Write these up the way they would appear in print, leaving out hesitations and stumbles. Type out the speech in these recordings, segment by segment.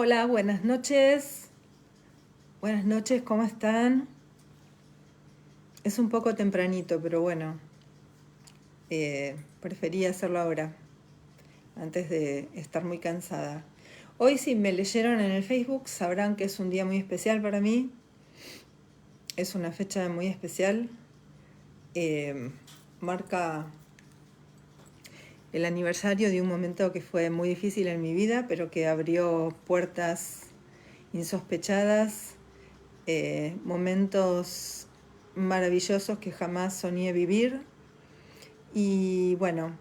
Hola, buenas noches. Buenas noches, ¿cómo están? Es un poco tempranito, pero bueno, preferí hacerlo ahora, antes de estar muy cansada. Hoy, si me leyeron en el Facebook, sabrán que es un día muy especial para mí. Es una fecha muy especial. Marca el aniversario de un momento que fue muy difícil en mi vida, pero que abrió puertas insospechadas, momentos maravillosos que jamás soñé vivir. Y bueno,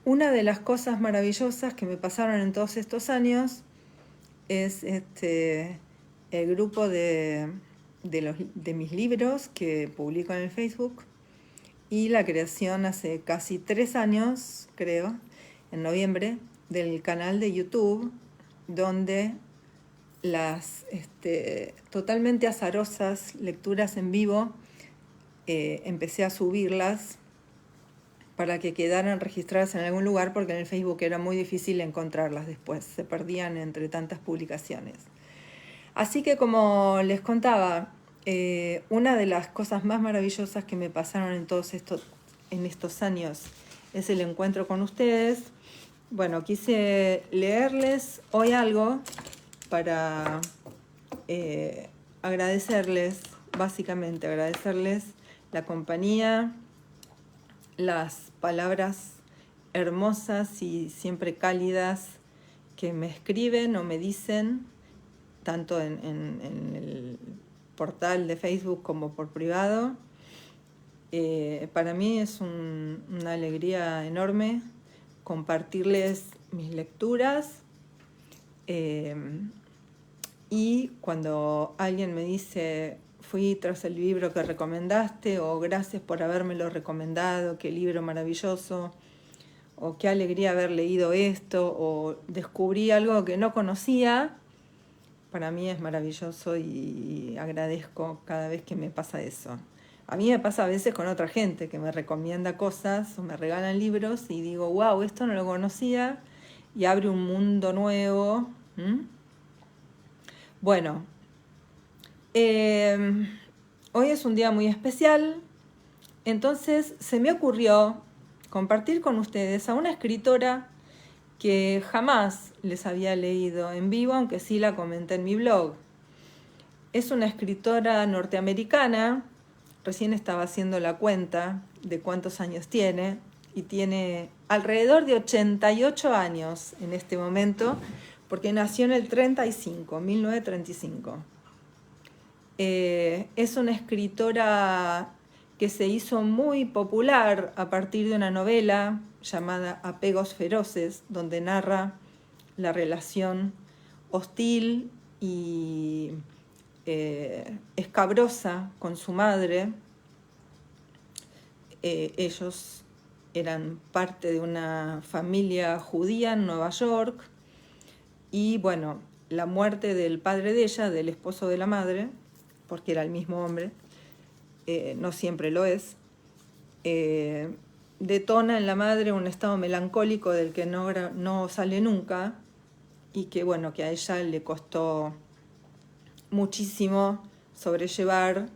una de las cosas maravillosas que me pasaron en todos estos años es el grupo de mis libros que publico en el Facebook y la creación hace casi 3 años, creo, en noviembre, del canal de YouTube, donde las totalmente azarosas lecturas en vivo empecé a subirlas para que quedaran registradas en algún lugar, porque en el Facebook era muy difícil encontrarlas después, se perdían entre tantas publicaciones. Así que, como les contaba, una de las cosas más maravillosas que me pasaron en estos años es el encuentro con ustedes. Bueno, quise leerles hoy algo para agradecerles, básicamente agradecerles la compañía, las palabras hermosas y siempre cálidas que me escriben o me dicen, tanto en el portal de Facebook como por privado. Para mí es una alegría enorme compartirles mis lecturas. Y cuando alguien me dice, fui tras el libro que recomendaste, o gracias por habérmelo recomendado, qué libro maravilloso, o qué alegría haber leído esto, o descubrí algo que no conocía, para mí es maravilloso y agradezco cada vez que me pasa eso. A mí me pasa a veces con otra gente que me recomienda cosas o me regalan libros y digo, wow, esto no lo conocía, y abre un mundo nuevo. Bueno, hoy es un día muy especial, entonces se me ocurrió compartir con ustedes a una escritora que jamás les había leído en vivo, aunque sí la comenté en mi blog. Es una escritora norteamericana, recién estaba haciendo la cuenta de cuántos años tiene, y tiene alrededor de 88 años en este momento, porque nació en el 1935. Es una escritora que se hizo muy popular a partir de una novela llamada Apegos Feroces, donde narra la relación hostil y escabrosa con su madre. Ellos eran parte de una familia judía en Nueva York, y bueno, la muerte del padre de ella, del esposo de la madre, porque era el mismo hombre, no siempre lo es, detona en la madre un estado melancólico del que no sale nunca, y que bueno, que a ella le costó muchísimo sobrellevar,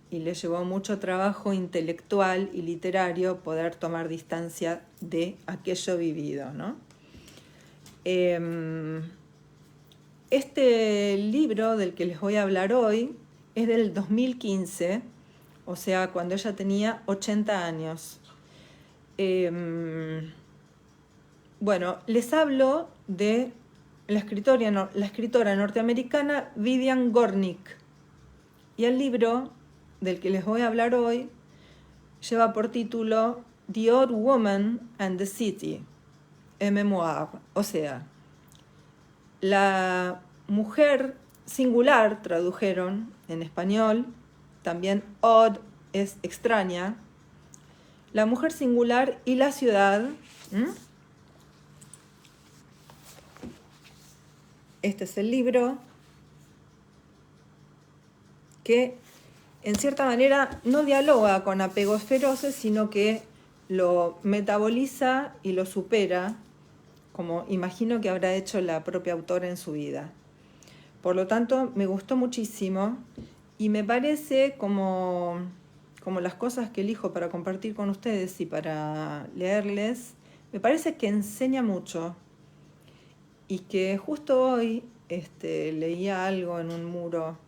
y le llevó mucho trabajo intelectual y literario poder tomar distancia de aquello vivido, ¿no? Este libro del que les voy a hablar hoy es del 2015, o sea, cuando ella tenía 80 años. Bueno, les hablo de la escritora norteamericana Vivian Gornick. Y el libro del que les voy a hablar hoy lleva por título The Old Woman and the City, un memoir, o sea, la mujer singular, tradujeron en español, también odd es extraña, la mujer singular y la ciudad. Este es el libro que en cierta manera no dialoga con Apegos Feroces, sino que lo metaboliza y lo supera, como imagino que habrá hecho la propia autora en su vida. Por lo tanto, me gustó muchísimo y me parece como las cosas que elijo para compartir con ustedes y para leerles, me parece que enseña mucho y que justo hoy leía algo en un muro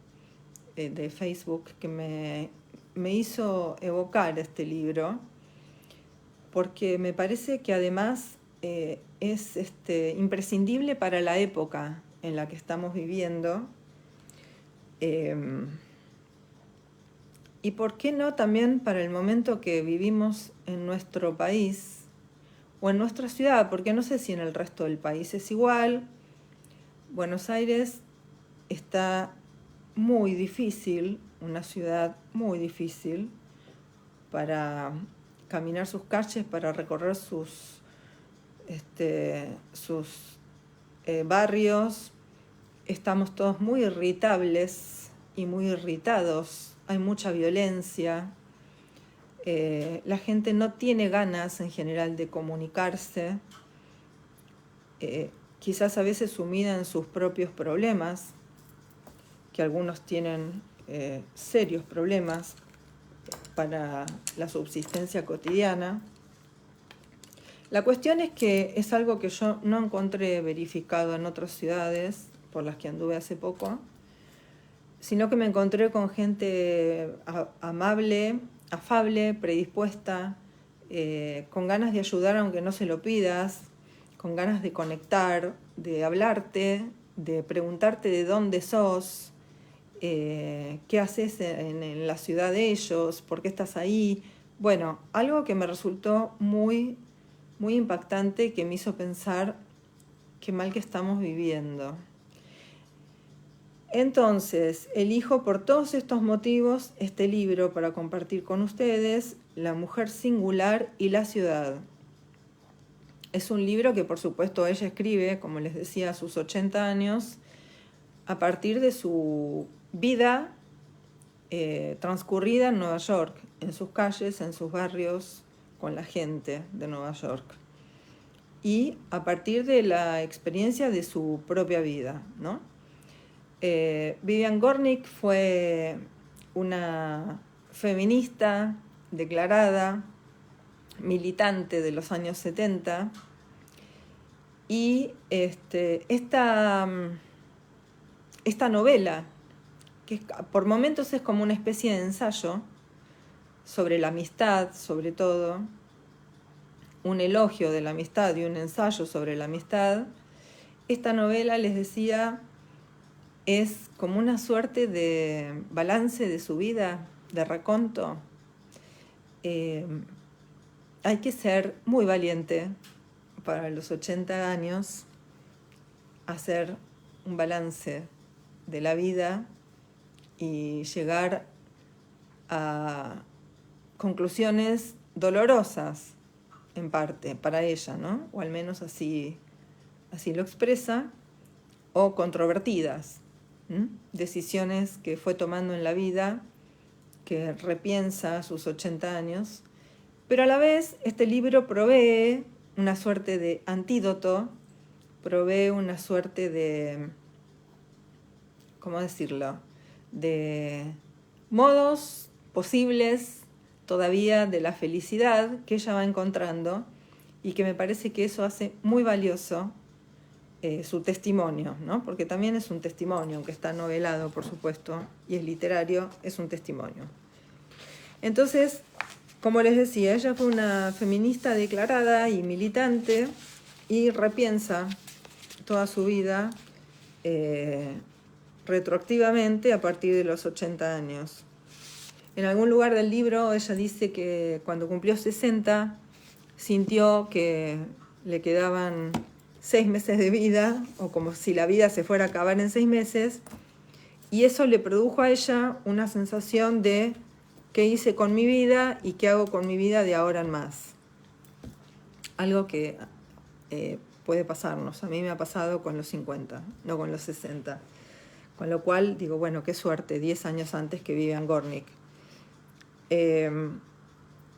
de Facebook que me hizo evocar este libro, porque me parece que además es imprescindible para la época en la que estamos viviendo. Y por qué no también para el momento que vivimos en nuestro país o en nuestra ciudad, porque no sé si en el resto del país es igual. Buenos Aires está muy difícil, una ciudad muy difícil para caminar sus calles, para recorrer sus barrios. Estamos todos muy irritables y muy irritados. Hay mucha violencia. La gente no tiene ganas en general de comunicarse. Quizás a veces sumida en sus propios problemas, que algunos tienen serios problemas para la subsistencia cotidiana. La cuestión es que es algo que yo no encontré verificado en otras ciudades por las que anduve hace poco, sino que me encontré con gente amable, afable, predispuesta, con ganas de ayudar aunque no se lo pidas, con ganas de conectar, de hablarte, de preguntarte de dónde sos, qué haces en la ciudad de ellos, por qué estás ahí. Bueno, algo que me resultó muy, muy impactante y que me hizo pensar qué mal que estamos viviendo. Entonces, elijo por todos estos motivos este libro para compartir con ustedes, La mujer singular y la ciudad. Es un libro que por supuesto ella escribe, como les decía, a sus 80 años, a partir de su vida transcurrida en Nueva York, en sus calles, en sus barrios, con la gente de Nueva York. Y a partir de la experiencia de su propia vida, ¿no? Vivian Gornick fue una feminista declarada, militante de los años 70, y esta novela, que por momentos es como una especie de ensayo sobre la amistad, sobre todo, un elogio de la amistad y un ensayo sobre la amistad, esta novela, les decía, es como una suerte de balance de su vida, de raconto. Hay que ser muy valiente para los 80 años, hacer un balance de la vida y llegar a conclusiones dolorosas, en parte, para ella, ¿no? O al menos así lo expresa, o controvertidas. Decisiones que fue tomando en la vida, que repiensa a sus 80 años, pero a la vez este libro provee una suerte de antídoto, provee una suerte de, ¿cómo decirlo?, de modos posibles todavía de la felicidad que ella va encontrando, y que me parece que eso hace muy valioso su testimonio, ¿no? Porque también es un testimonio, aunque está novelado, por supuesto, y es literario, es un testimonio. Entonces, como les decía, ella fue una feminista declarada y militante, y repiensa toda su vida retroactivamente a partir de los 80 años. En algún lugar del libro ella dice que cuando cumplió 60 sintió que le quedaban 6 meses de vida, o como si la vida se fuera a acabar en 6 meses, y eso le produjo a ella una sensación de qué hice con mi vida y qué hago con mi vida de ahora en más. Algo que puede pasarnos. A mí me ha pasado con los 50, no con los 60. Con lo cual digo, bueno, qué suerte, 10 años antes que Vivian Gornick.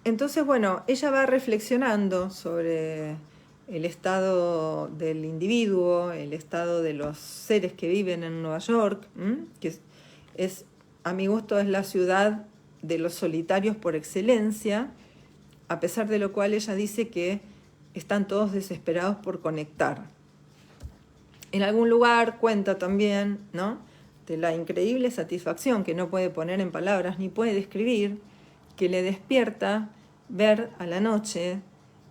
Entonces, bueno, ella va reflexionando sobre el estado del individuo, el estado de los seres que viven en Nueva York, que a mi gusto es la ciudad de los solitarios por excelencia, a pesar de lo cual ella dice que están todos desesperados por conectar. En algún lugar cuenta también, ¿no?, de la increíble satisfacción que no puede poner en palabras ni puede describir, que le despierta ver a la noche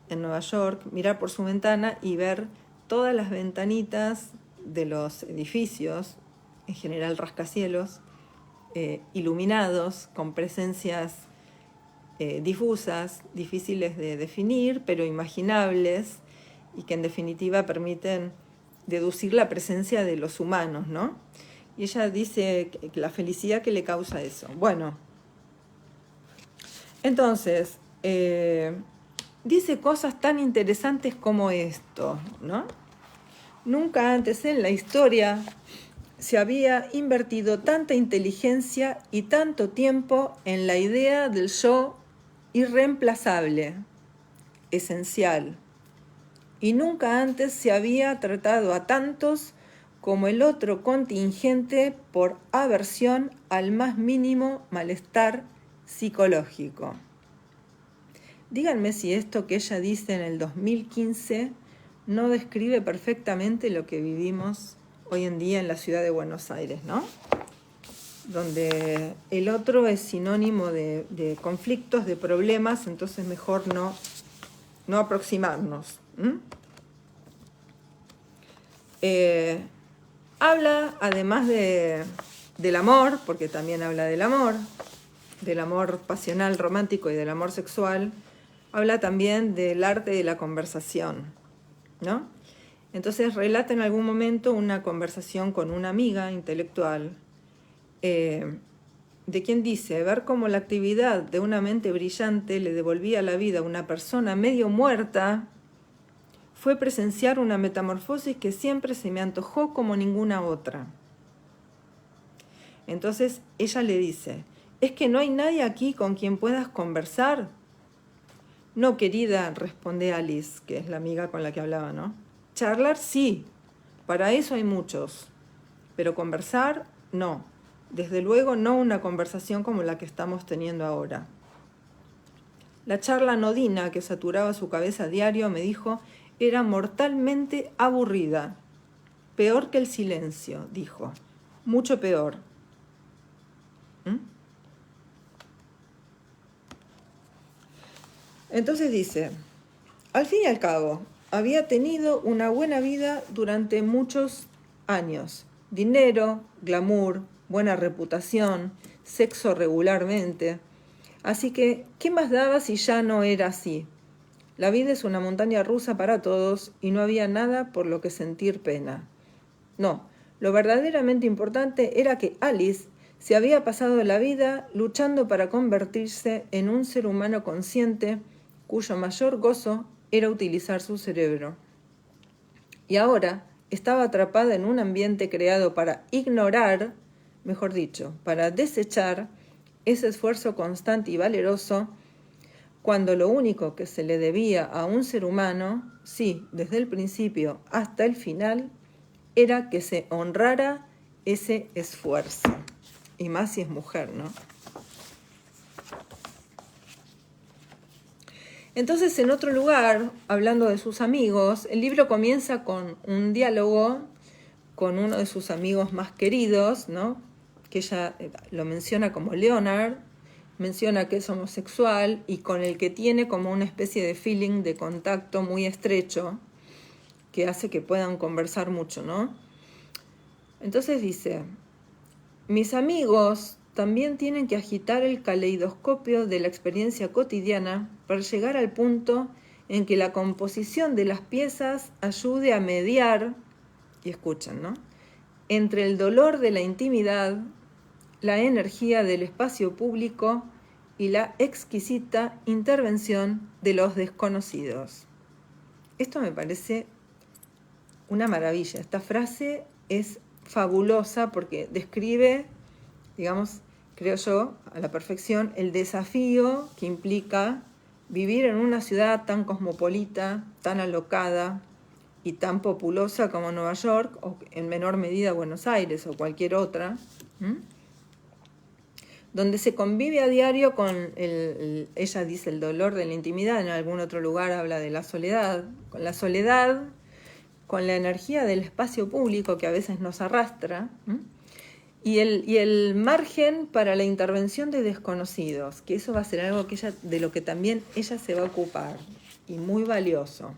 en Nueva York, mirar por su ventana y ver todas las ventanitas de los edificios, en general rascacielos, iluminados, con presencias difusas, difíciles de definir, pero imaginables, y que en definitiva permiten deducir la presencia de los humanos, ¿no? Y ella dice que la felicidad que le causa eso. Bueno, entonces, dice cosas tan interesantes como esto, ¿no? Nunca antes en la historia se había invertido tanta inteligencia y tanto tiempo en la idea del yo irreemplazable, esencial. Y nunca antes se había tratado a tantos como el otro contingente por aversión al más mínimo malestar psicológico. Díganme si esto que ella dice en el 2015 no describe perfectamente lo que vivimos hoy en día en la ciudad de Buenos Aires, ¿no? Donde el otro es sinónimo de conflictos, de problemas, entonces mejor no aproximarnos. Habla, además del amor, porque también habla del amor pasional, romántico y del amor sexual, habla también del arte de la conversación, ¿no? Entonces relata en algún momento una conversación con una amiga intelectual, de quien dice, ver cómo la actividad de una mente brillante le devolvía la vida a una persona medio muerta, fue presenciar una metamorfosis que siempre se me antojó como ninguna otra. Entonces ella le dice, ¿es que no hay nadie aquí con quien puedas conversar? No, querida, responde Alice, que es la amiga con la que hablaba, ¿no? Charlar sí, para eso hay muchos, pero conversar no. Desde luego no una conversación como la que estamos teniendo ahora. La charla anodina que saturaba su cabeza a diario, me dijo, era mortalmente aburrida. Peor que el silencio, dijo. Mucho peor. Entonces dice, al fin y al cabo, había tenido una buena vida durante muchos años. Dinero, glamour, buena reputación, sexo regularmente. Así que, ¿qué más daba si ya no era así? La vida es una montaña rusa para todos y no había nada por lo que sentir pena. No, lo verdaderamente importante era que Alice se había pasado la vida luchando para convertirse en un ser humano consciente cuyo mayor gozo era utilizar su cerebro. Y ahora estaba atrapada en un ambiente creado para ignorar, mejor dicho, para desechar ese esfuerzo constante y valeroso, cuando lo único que se le debía a un ser humano, sí, desde el principio hasta el final, era que se honrara ese esfuerzo. Y más si es mujer, ¿no? Entonces, en otro lugar, hablando de sus amigos, el libro comienza con un diálogo con uno de sus amigos más queridos, ¿no? Que ella lo menciona como Leonard, menciona que es homosexual y con el que tiene como una especie de feeling de contacto muy estrecho que hace que puedan conversar mucho, ¿no? Entonces dice, mis amigos también tienen que agitar el caleidoscopio de la experiencia cotidiana para llegar al punto en que la composición de las piezas ayude a mediar, y escuchan, ¿no?, entre el dolor de la intimidad, la energía del espacio público y la exquisita intervención de los desconocidos. Esto me parece una maravilla. Esta frase es fabulosa porque describe, digamos, creo yo, a la perfección, el desafío que implica Vivir en una ciudad tan cosmopolita, tan alocada y tan populosa como Nueva York, o en menor medida Buenos Aires o cualquier otra, donde se convive a diario con ella dice el dolor de la intimidad, en algún otro lugar habla de la soledad, con la energía del espacio público que a veces nos arrastra, y el margen para la intervención de desconocidos, que eso va a ser algo que de lo que también ella se va a ocupar, y muy valioso.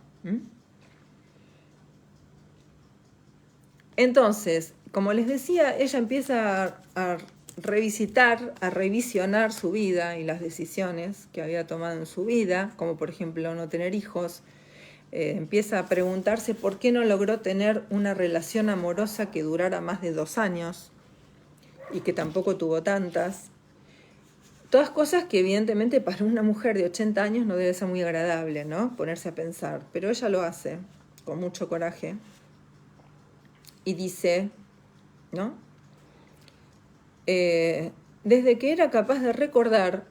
Entonces, como les decía, ella empieza a revisionar su vida y las decisiones que había tomado en su vida, como por ejemplo no tener hijos. Empieza a preguntarse por qué no logró tener una relación amorosa que durara más de 2 años y que tampoco tuvo tantas. Todas cosas que evidentemente para una mujer de 80 años no debe ser muy agradable, ¿no? Ponerse a pensar, pero ella lo hace con mucho coraje y dice, ¿no? Desde que era capaz de recordar,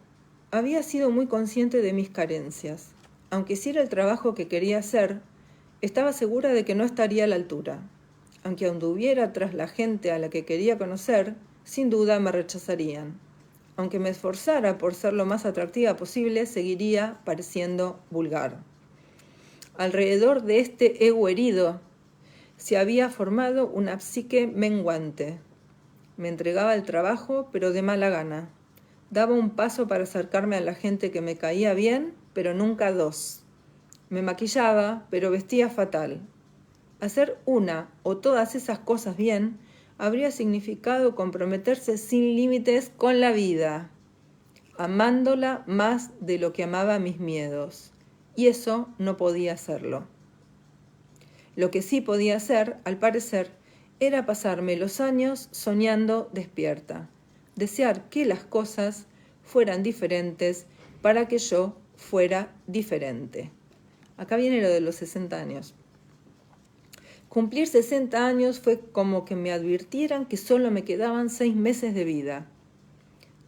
había sido muy consciente de mis carencias. Aunque hiciera el trabajo que quería hacer, estaba segura de que no estaría a la altura. Aunque anduviera tras la gente a la que quería conocer, sin duda me rechazarían. Aunque me esforzara por ser lo más atractiva posible, seguiría pareciendo vulgar. Alrededor de este ego herido se había formado una psique menguante. Me entregaba al trabajo, pero de mala gana. Daba un paso para acercarme a la gente que me caía bien, pero nunca 2. Me maquillaba, pero vestía fatal. Hacer una o todas esas cosas bien habría significado comprometerse sin límites con la vida, amándola más de lo que amaba mis miedos. Y eso no podía hacerlo. Lo que sí podía hacer, al parecer, era pasarme los años soñando despierta, desear que las cosas fueran diferentes para que yo fuera diferente. Acá viene lo de los 60 años. Cumplir 60 años fue como que me advirtieran que solo me quedaban 6 meses de vida.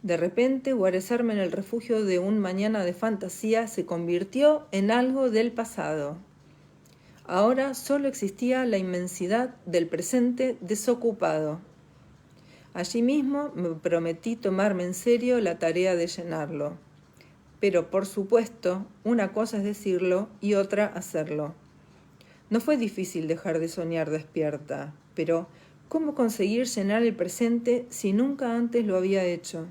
De repente, guarecerme en el refugio de un mañana de fantasía se convirtió en algo del pasado. Ahora solo existía la inmensidad del presente desocupado. Allí mismo me prometí tomarme en serio la tarea de llenarlo. Pero, por supuesto, una cosa es decirlo y otra hacerlo. No fue difícil dejar de soñar despierta, pero ¿cómo conseguir llenar el presente si nunca antes lo había hecho?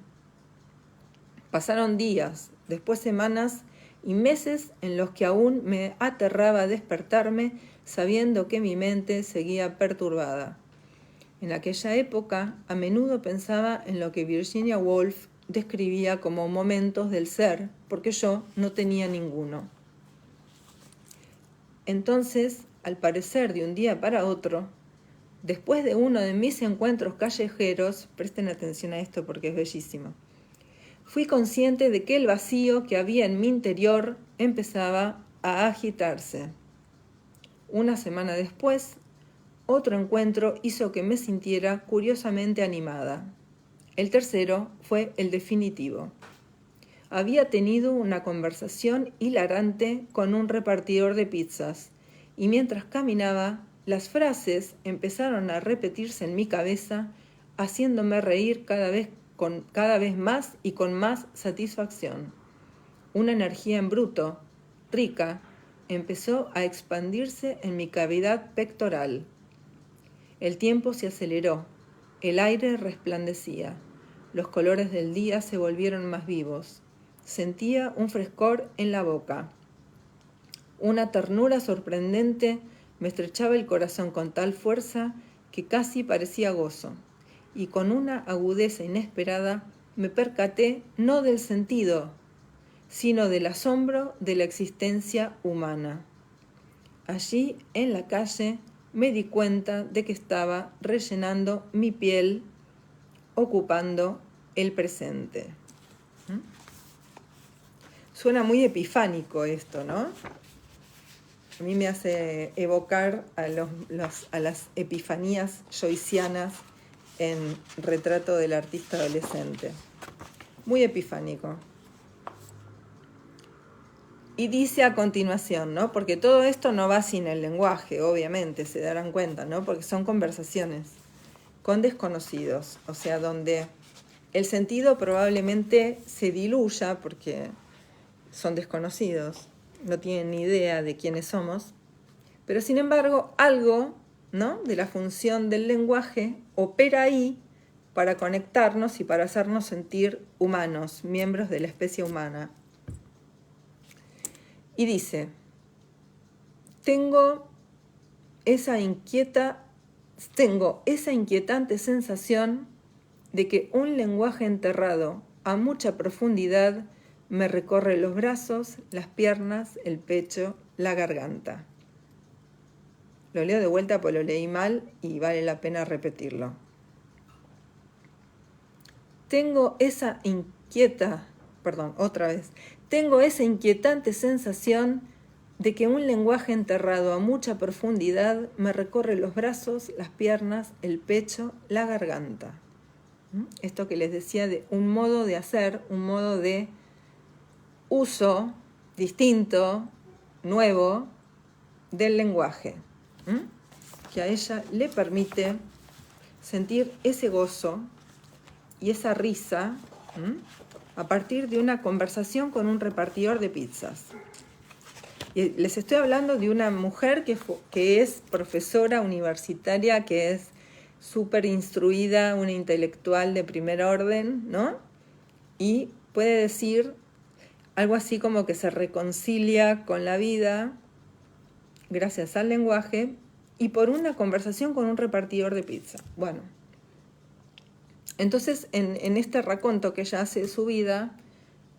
Pasaron días, después semanas y meses en los que aún me aterraba despertarme sabiendo que mi mente seguía perturbada. En aquella época, a menudo pensaba en lo que Virginia Woolf describía como momentos del ser, porque yo no tenía ninguno. Entonces, al parecer de un día para otro, después de uno de mis encuentros callejeros, presten atención a esto porque es bellísimo, fui consciente de que el vacío que había en mi interior empezaba a agitarse. Una semana después, otro encuentro hizo que me sintiera curiosamente animada. El tercero fue el definitivo. Había tenido una conversación hilarante con un repartidor de pizzas, y mientras caminaba, las frases empezaron a repetirse en mi cabeza, haciéndome reír cada vez más y con más satisfacción. Una energía en bruto, rica, empezó a expandirse en mi cavidad pectoral. El tiempo se aceleró, el aire resplandecía, los colores del día se volvieron más vivos. Sentía un frescor en la boca. Una ternura sorprendente me estrechaba el corazón con tal fuerza que casi parecía gozo, y con una agudeza inesperada me percaté no del sentido, sino del asombro de la existencia humana. Allí, en la calle, me di cuenta de que estaba rellenando mi piel, ocupando el presente. Suena muy epifánico esto, ¿no? A mí me hace evocar a las epifanías joycianas en Retrato del artista adolescente. Muy epifánico. Y dice a continuación, ¿no? Porque todo esto no va sin el lenguaje, obviamente, se darán cuenta, ¿no? Porque son conversaciones con desconocidos, o sea, donde el sentido probablemente se diluya porque son desconocidos, no tienen ni idea de quiénes somos, pero sin embargo algo, ¿no?, de la función del lenguaje opera ahí para conectarnos y para hacernos sentir humanos, miembros de la especie humana. Y dice, tengo esa inquietante sensación de que un lenguaje enterrado a mucha profundidad me recorre los brazos, las piernas, el pecho, la garganta. Lo leo de vuelta porque lo leí mal y vale la pena repetirlo. Tengo esa inquietante sensación de que un lenguaje enterrado a mucha profundidad me recorre los brazos, las piernas, el pecho, la garganta. Esto que les decía de un modo de hacer, un modo de uso distinto, nuevo, del lenguaje, que a ella le permite sentir ese gozo y esa risa a partir de una conversación con un repartidor de pizzas. Y les estoy hablando de una mujer que es profesora universitaria, que es súper instruida, una intelectual de primer orden, ¿no? Y puede decir algo así como que se reconcilia con la vida gracias al lenguaje y por una conversación con un repartidor de pizza. Bueno, entonces en este raconto que ella hace de su vida,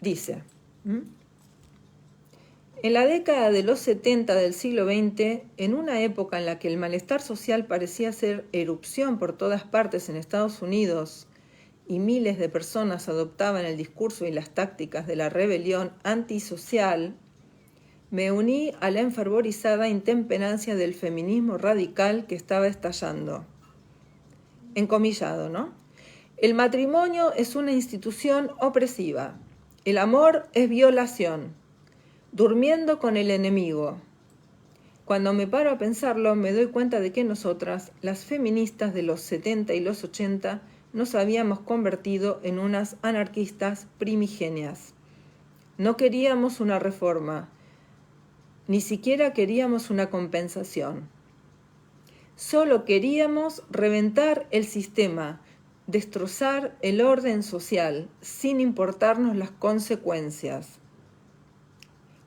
dice, en la década de los 70 del siglo XX, en una época en la que el malestar social parecía hacer erupción por todas partes en Estados Unidos y miles de personas adoptaban el discurso y las tácticas de la rebelión antisocial, me uní a la enfervorizada intemperancia del feminismo radical que estaba estallando. Encomillado, ¿no? El matrimonio es una institución opresiva. El amor es violación. Durmiendo con el enemigo. Cuando me paro a pensarlo, me doy cuenta de que nosotras, las feministas de los 70 y los 80, nos habíamos convertido en unas anarquistas primigenias. No queríamos una reforma, ni siquiera queríamos una compensación. Solo queríamos reventar el sistema, destrozar el orden social, sin importarnos las consecuencias.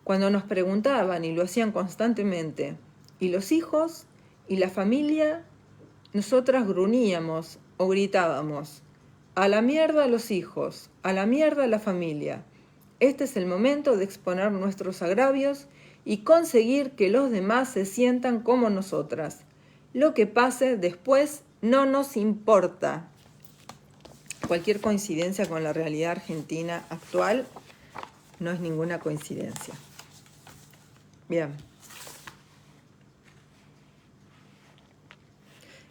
Cuando nos preguntaban, y lo hacían constantemente, ¿y los hijos? ¿Y la familia? Nosotras gruñíamos o gritábamos, a la mierda los hijos, a la mierda la familia. Este es el momento de exponer nuestros agravios y conseguir que los demás se sientan como nosotras. Lo que pase después no nos importa. Cualquier coincidencia con la realidad argentina actual no es ninguna coincidencia. Bien.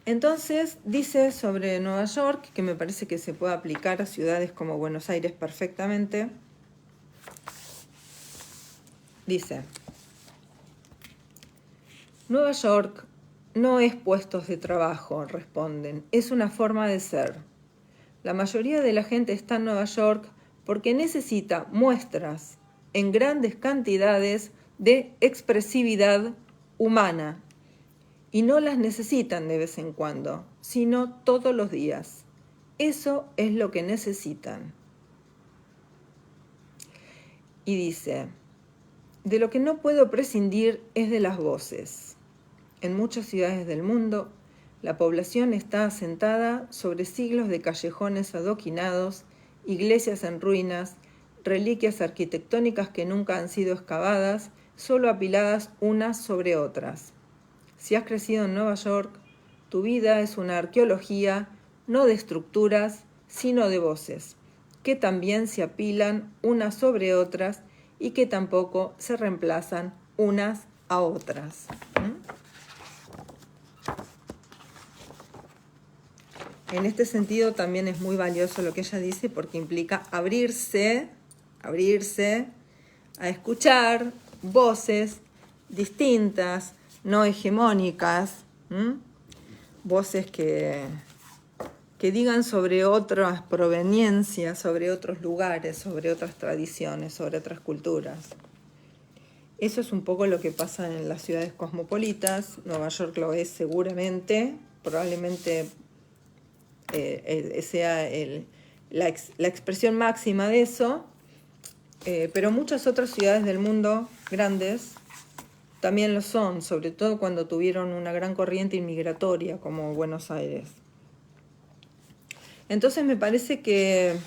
Entonces dice sobre Nueva York, que me parece que se puede aplicar a ciudades como Buenos Aires perfectamente. Dice, Nueva York no es puestos de trabajo, responden, es una forma de ser. La mayoría de la gente está en Nueva York porque necesita muestras en grandes cantidades de expresividad humana y no las necesitan de vez en cuando, sino todos los días. Eso es lo que necesitan. Y dice, de lo que no puedo prescindir es de las voces. En muchas ciudades del mundo, la población está asentada sobre siglos de callejones adoquinados, iglesias en ruinas, reliquias arquitectónicas que nunca han sido excavadas, solo apiladas unas sobre otras. Si has crecido en Nueva York, tu vida es una arqueología no de estructuras, sino de voces, que también se apilan unas sobre otras y que tampoco se reemplazan unas a otras. En este sentido también es muy valioso lo que ella dice porque implica abrirse a escuchar voces distintas, no hegemónicas, voces que digan sobre otras proveniencias, sobre otros lugares, sobre otras tradiciones, sobre otras culturas. Eso es un poco lo que pasa en las ciudades cosmopolitas. Nueva York lo es seguramente, probablemente sea la expresión máxima de eso, pero muchas otras ciudades del mundo grandes también lo son, sobre todo cuando tuvieron una gran corriente inmigratoria como Buenos Aires. Entonces me parece que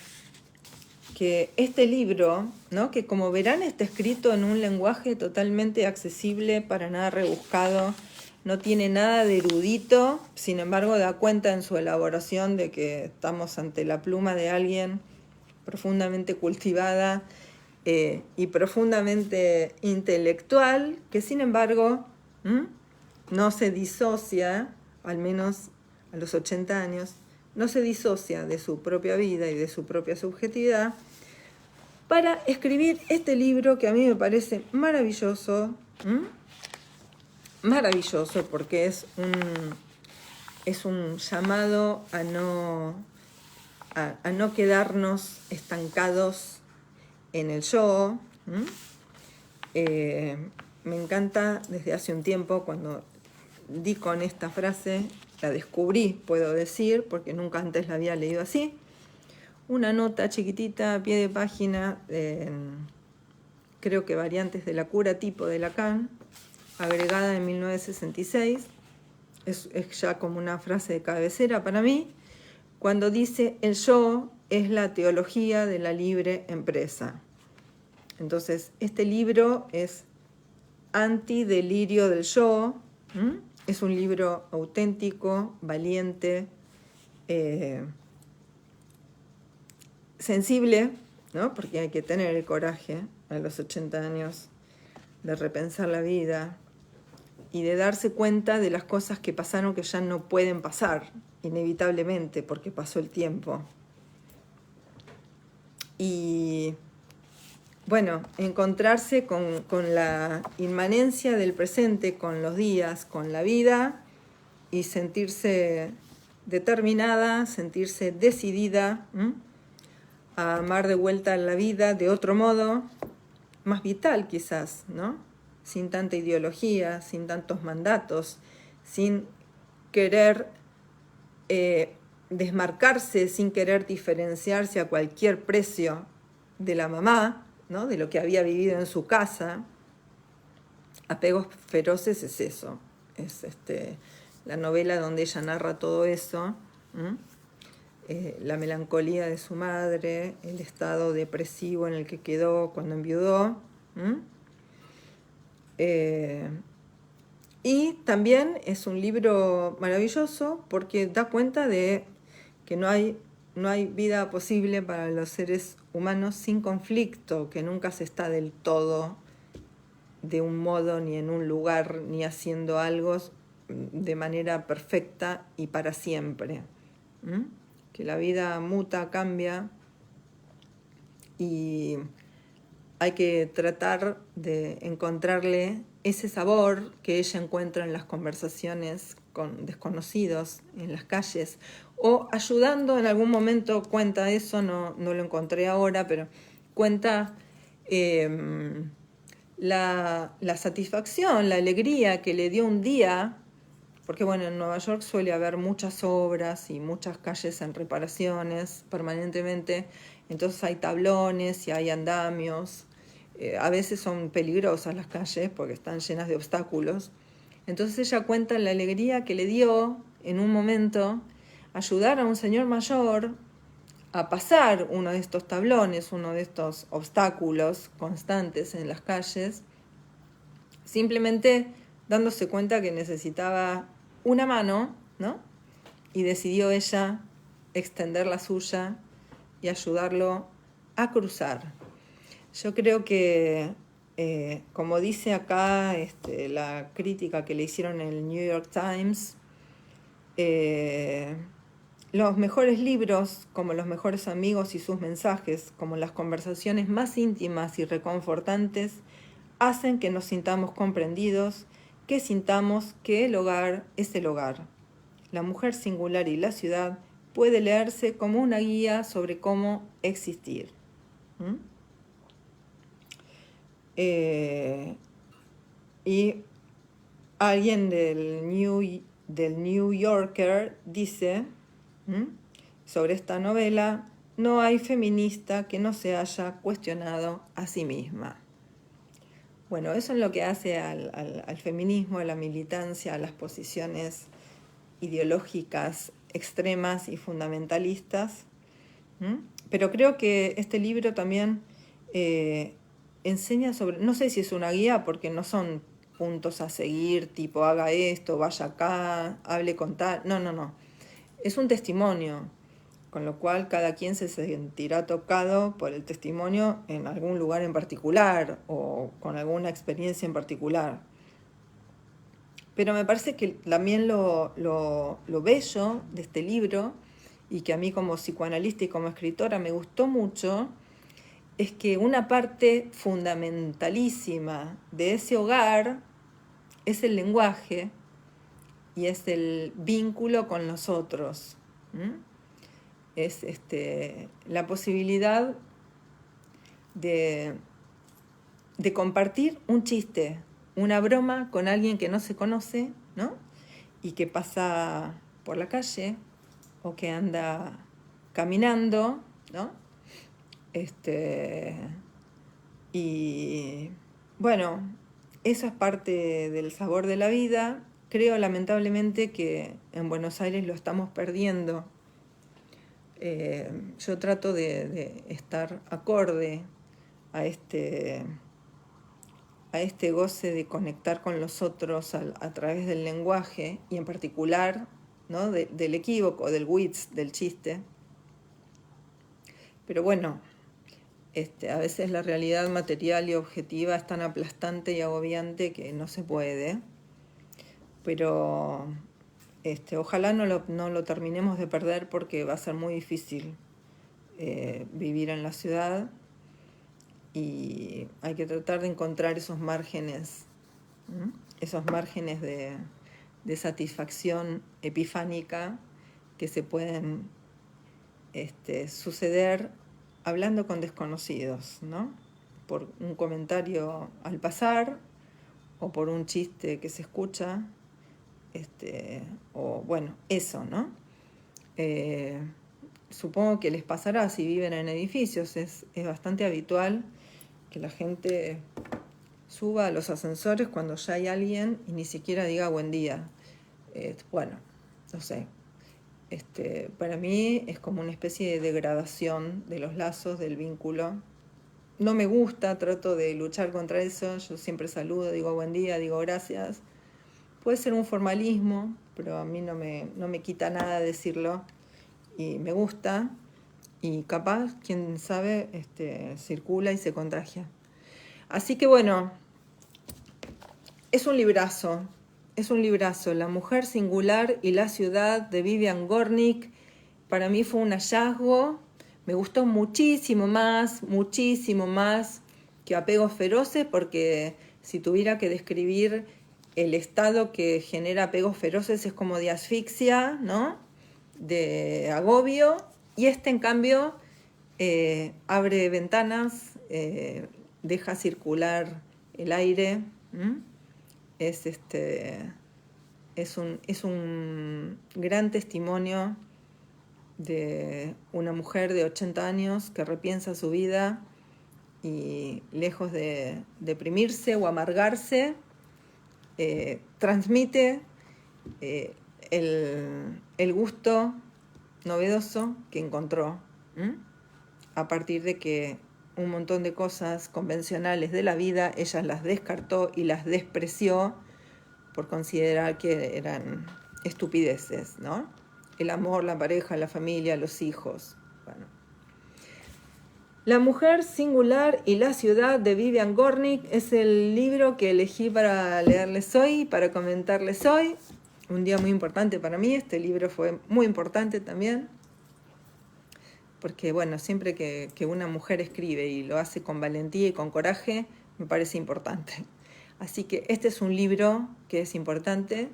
este libro, ¿no?, que como verán está escrito en un lenguaje totalmente accesible, para nada rebuscado, no tiene nada de erudito, sin embargo da cuenta en su elaboración de que estamos ante la pluma de alguien profundamente cultivada y profundamente intelectual, que sin embargo no se disocia, al menos a los 80 años, no se disocia de su propia vida y de su propia subjetividad para escribir este libro que a mí me parece maravilloso, maravilloso porque es un llamado a no quedarnos estancados en el yo. Me encanta desde hace un tiempo, cuando di con esta frase, la descubrí, puedo decir, porque nunca antes la había leído así, una nota chiquitita a pie de página, creo que Variantes de la cura tipo de Lacan, agregada en 1966, es ya como una frase de cabecera para mí, cuando dice: el yo es la teología de la libre empresa. Entonces, este libro es antidelirio del yo, es un libro auténtico, valiente, sensible, ¿no?, porque hay que tener el coraje a los 80 años de repensar la vida y de darse cuenta de las cosas que pasaron, que ya no pueden pasar inevitablemente porque pasó el tiempo. Y bueno, encontrarse con la inmanencia del presente, con los días, con la vida, y sentirse determinada, sentirse decidida a amar de vuelta la vida de otro modo, más vital quizás, ¿no?, sin tanta ideología, sin tantos mandatos, sin querer desmarcarse, sin querer diferenciarse a cualquier precio de la mamá, ¿no?, de lo que había vivido en su casa. Apegos feroces es eso, es la novela donde ella narra todo eso, la melancolía de su madre, el estado depresivo en el que quedó cuando enviudó. Y también es un libro maravilloso porque da cuenta de que no hay vida posible para los seres humanos sin conflicto, que nunca se está del todo de un modo, ni en un lugar, ni haciendo algo de manera perfecta y para siempre. Que la vida muta, cambia, y hay que tratar de encontrarle ese sabor que ella encuentra en las conversaciones con desconocidos en las calles, o ayudando. En algún momento cuenta eso, no lo encontré ahora, pero cuenta la satisfacción, la alegría que le dio un día, porque bueno, en Nueva York suele haber muchas obras y muchas calles en reparaciones permanentemente, entonces hay tablones y hay andamios. A veces son peligrosas las calles porque están llenas de obstáculos. Entonces ella cuenta la alegría que le dio en un momento ayudar a un señor mayor a pasar uno de estos tablones, uno de estos obstáculos constantes en las calles, simplemente dándose cuenta que necesitaba una mano, ¿no?, y decidió ella extender la suya y ayudarlo a cruzar. Yo creo que, como dice acá la crítica que le hicieron en el New York Times, los mejores libros, como Los mejores amigos y sus mensajes, como las conversaciones más íntimas y reconfortantes, hacen que nos sintamos comprendidos, que sintamos que el hogar es el hogar. La mujer singular y la ciudad puede leerse como una guía sobre cómo existir. ¿Mm? Y alguien del New Yorker dice sobre esta novela: no hay feminista que no se haya cuestionado a sí misma. Bueno, eso es lo que hace al feminismo, a la militancia, a las posiciones ideológicas extremas y fundamentalistas. Pero creo que este libro también enseña sobre, no sé si es una guía porque no son puntos a seguir, tipo haga esto, vaya acá, hable con tal, no. Es un testimonio, con lo cual cada quien se sentirá tocado por el testimonio en algún lugar en particular o con alguna experiencia en particular. Pero me parece que también lo bello de este libro, y que a mí como psicoanalista y como escritora me gustó mucho, es que una parte fundamentalísima de ese hogar es el lenguaje y es el vínculo con los otros. Es la posibilidad de compartir un chiste, una broma con alguien que no se conoce, ¿no? Y que pasa por la calle o que anda caminando, ¿no? Y bueno, eso es parte del sabor de la vida. Creo lamentablemente que en Buenos Aires lo estamos perdiendo. Yo trato de estar acorde a este goce de conectar con los otros a través del lenguaje y en particular, ¿no? del equívoco, del witz, del chiste. Pero bueno, a veces la realidad material y objetiva es tan aplastante y agobiante que no se puede. Pero ojalá no lo terminemos de perder porque va a ser muy difícil vivir en la ciudad y hay que tratar de encontrar esos márgenes de satisfacción epifánica que se pueden suceder hablando con desconocidos, ¿no? Por un comentario al pasar o por un chiste que se escucha, o bueno, eso, ¿no? Supongo que les pasará si viven en edificios, es bastante habitual que la gente suba a los ascensores cuando ya hay alguien y ni siquiera diga buen día. Bueno, no sé. Para mí es como una especie de degradación de los lazos, del vínculo. No me gusta, trato de luchar contra eso. Yo siempre saludo, digo buen día, digo gracias. Puede ser un formalismo, pero a mí no me quita nada decirlo y me gusta. Y capaz, quién sabe, circula y se contagia. Así que bueno, es un librazo, La mujer singular y la ciudad, de Vivian Gornick. Para mí fue un hallazgo, me gustó muchísimo más que Apegos Feroces, porque si tuviera que describir el estado que genera Apegos Feroces es como de asfixia, ¿no? De agobio, y en cambio abre ventanas, deja circular el aire. Es un gran testimonio de una mujer de 80 años que repiensa su vida y, lejos de deprimirse o amargarse, transmite el gusto novedoso que encontró a partir de que un montón de cosas convencionales de la vida ella las descartó y las despreció por considerar que eran estupideces, ¿no? El amor, la pareja, la familia, los hijos. Bueno. La mujer singular y la ciudad, de Vivian Gornick, es el libro que elegí para leerles hoy, para comentarles hoy. Un día muy importante para mí. Este libro fue muy importante también, porque bueno, siempre que una mujer escribe y lo hace con valentía y con coraje, me parece importante. Así que este es un libro que es importante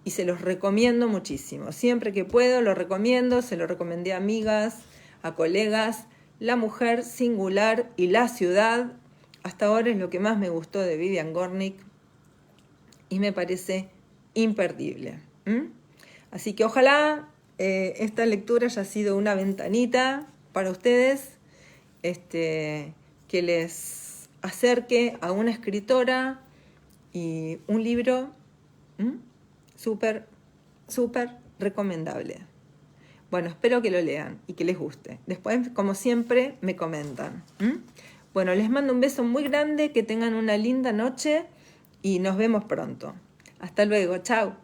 y se los recomiendo muchísimo. Siempre que puedo lo recomiendo, se lo recomendé a amigas, a colegas. La mujer singular y la ciudad, hasta ahora es lo que más me gustó de Vivian Gornick y me parece imperdible. Así que ojalá esta lectura haya sido una ventanita para ustedes, que les acerque a una escritora y un libro súper, súper recomendable. Bueno, espero que lo lean y que les guste. Después, como siempre, me comentan. Bueno, les mando un beso muy grande, que tengan una linda noche y nos vemos pronto. Hasta luego, chao.